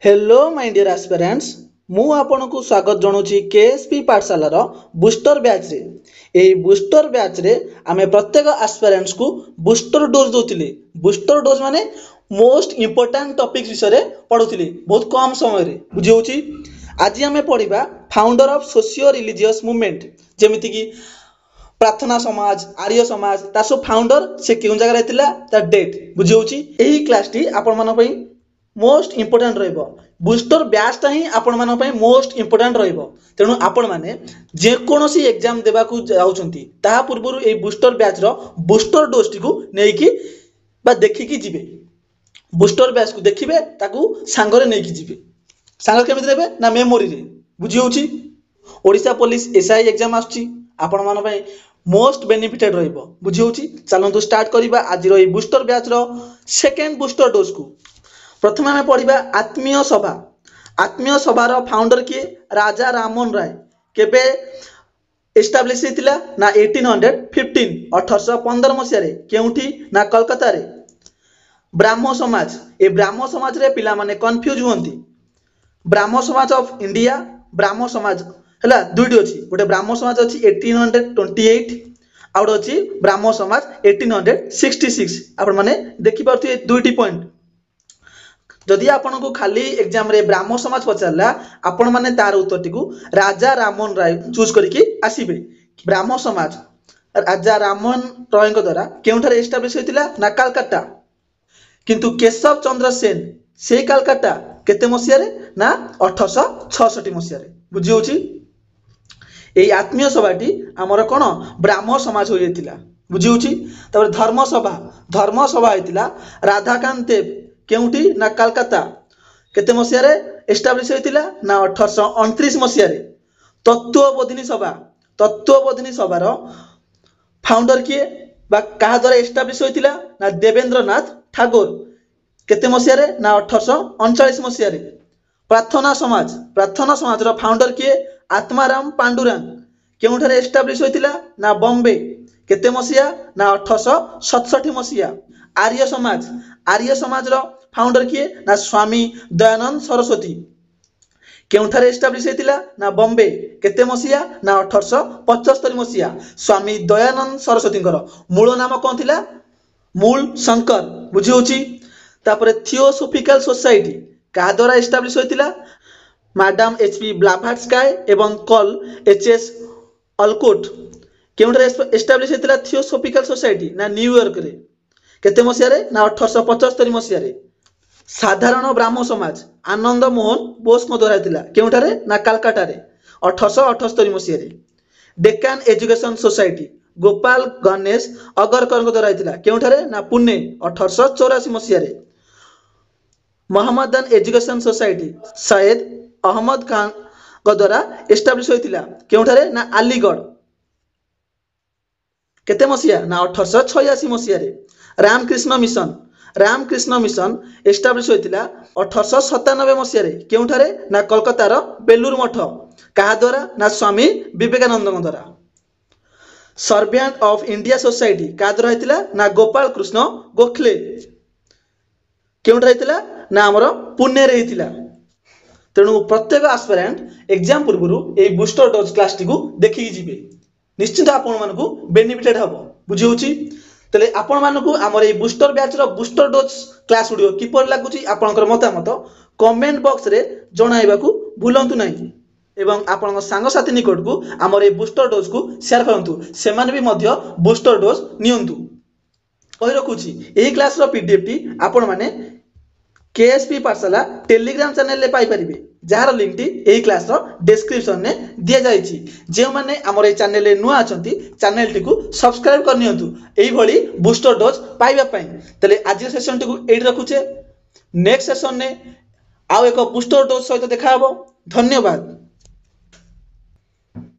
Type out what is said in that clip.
Hello my dear aspirants मु आपनको स्वागत जनाऊँगी Ksp पाठशालार booster batch रे। एही बूस्टर बैच रे आमे प्रत्येक एस्पिरेंट्स को बूस्टर डोज दोतिले। बूस्टर डोज माने मोस्ट इंपोर्टेंट टॉपिक विषय रे पढुतिले बहुत कम समय रे बुझी होची। आज आमे पढिबा founder of socio religious movement जेमिति कि प्रार्थना समाज आर्य समाज तार सब फाउंडर से केउ जगह रहतिला ता डेट बुझी होची। एही क्लास टी आपण मानो पई मोस्ट इंपोर्टेंट रहिबो। बूस्टर बैच ता ही आपण मानो पई मोस्ट इंपोर्टेंट रहिबो। तेनु आपण माने जे कोनोसी एग्जाम देबा को जाउछंती ता पूर्वरु ए बूस्टर बैच रो बूस्टर डोज टी को नेकी बा देखि कि जिवे। बूस्टर बैच को देखिबे ताकू सांगरे नेकी जिवे। सांगर केमिति देबे ना मेमोरी रे बुझी होची। ओडिसा पुलिस एसआई एग्जाम आछी आपण मानो पई मोस्ट बेनिफिटेड रहिबो बुझी होची। चलंतु स्टार्ट करिबा आज रो ए बूस्टर बैच रो सेकंड बूस्टर डोज को। प्रथम आम पढ़ा आत्मीय सभा। आत्मीय सभार फाउंडर किए राजा राममोहन राय। केबे एस्टाब्लिश होता ना 1815 1815 मसीह केउठी ना कलकत्ता रे। ब्राह्मो समाज ए ब्राह्मो समाज रे पिला माने कंफ्यूज हुंती। ब्राह्मो समाज ऑफ इंडिया ब्राह्मो समाज हला दुईटी अछि। गोटे ब्राह्मो समाज अछि 1828 आ गोटे अछि ब्राह्मो समाज 1866। आपण माने देखि पारथि दुईटी पॉइंट। जदि आपन को खाली एग्जाम रे ब्राह्मण समाज पचारला आपण माने तार उत्तर टी को राजा राममोहन राय चूज करके आसीबे। ब्राह्मण समाज राजा राममोहन राय द्वारा केउठारे एस्टाब्लिश होइतिला ना कलकत्ता। किंतु केशव चंद्र सेन से कलकत्ता केते मसिया रे ना 1866 मसिया रे बुझी होची। एई आत्मीय सभाटी हमर कोन ब्राह्मण समाज होई जातिला बुझी होची। तबर धर्म सभा होइतिला राधाकांत देव केउठी ना कलकत्ता केते मसिया रे एस्टाब्लिश होइतिला ना 1829 मसिया रे। तत्वबोधिनी सभार फाउंडर किए बा कहा द्वारा एस्टाब्लिश होइतिला ना देवेंद्रनाथ ठाकुर केते मसिया रे ना 1839 मसिया रे। प्रार्थना समाज रो फाउंडर किए आत्माराम पांडुरंग केउठारे एस्टाब्लिश होइतिला ना बॉम्बे केते मसिया ना 1867 मसिया। आर्य समाज रो फाउंडर किए ना स्वामी दयानंद सरस्वती केउठारे एस्टाब्लिश होइतिला ना बॉम्बे केते मसिया ना 1875 मसिया। स्वामी दयानंद सरस्वती मूल नाम कौन थिला मूल शंकर बुझी होची। तापरे थियोसोफिकल सोसाइटी का द्वारा एस्टाब्लिश होइतिला मैडम एचपी ब्लाभाटस्काय एवं कॉल एचएस अलकोट केउठारे एस्टाब्लिश होइतिला थियोसोफिकल सोसाइटी ना न्यूयॉर्क रे केते मसिया रे ना 1875 मसिया रे। साधारण ब्राह्मण समाज आनंद मोहन बोस द्वारा होइतिला केउठारे ना कलकत्ता रे 1878 मसिया रे। डेक्कन एजुकेशन सोसाइटी गोपाल गणेश अगरकर द्वारा होइतिला केउठारे ना पुणे 1884 मसिया रे। मोहम्मदन एजुकेशन सोसाइटी सैयद अहमद खान द्वारा एस्टाब्लिश होइतिला केउठारे ना अलीगढ़ केते मसिया ना 1886 मसिया रे। रामकृष्ण मिशन एस्टाब्लिश होइतिला 1897 मसिया रे केउठारे ना कलकत्ता रो बेलूर मठ कहा द्वारा ना स्वामी विवेकानंद द्वारा। सर्वेंट ऑफ इंडिया सोसाइटी का द्वारा होइतिला ना गोपाल कृष्ण गोखले केउठारे होइतिला ना हमर पुणे रे होइतिला। तेणु प्रत्येक एस्पिरेंट एग्जाम पूर्वरु ए बूस्टर डोज क्लास टी को देखि जिवे निश्चित आपण मानकू बेनिफिटेड हबो बुझी होची। तले आपण मानकू हमर ए बूस्टर बैच रो बूस्टर डोज क्लास वीडियो किपर लागुची आपनकर मतामत कमेंट बॉक्स रे जणाइबा को भूलंतु नाही एवं आपन संग साथी निकट को हमर ए बूस्टर डोज को शेयर करंतु सेमान भी मध्य बूस्टर डोज नियंतु कहि रखुची। एही क्लास रो पीडीएफ टी आपण माने केएसपी पाठशाला टेलीग्राम चैनल ले पाई परिबे जार लिंक टी एही क्लास रो डिस्क्रिप्शन ने दिया जायछि। जे माने हमर ए चैनल ले नुआ अछंती चैनल टी को सब्सक्राइब कर नियंतु एही भली बूस्टर डोज पाइबा पई। तले आज सेशन टी को एडी रखुचे नेक्स्ट सेशन ने आउ एक बूस्टर डोज सहित देखा हबो। धन्यवाद।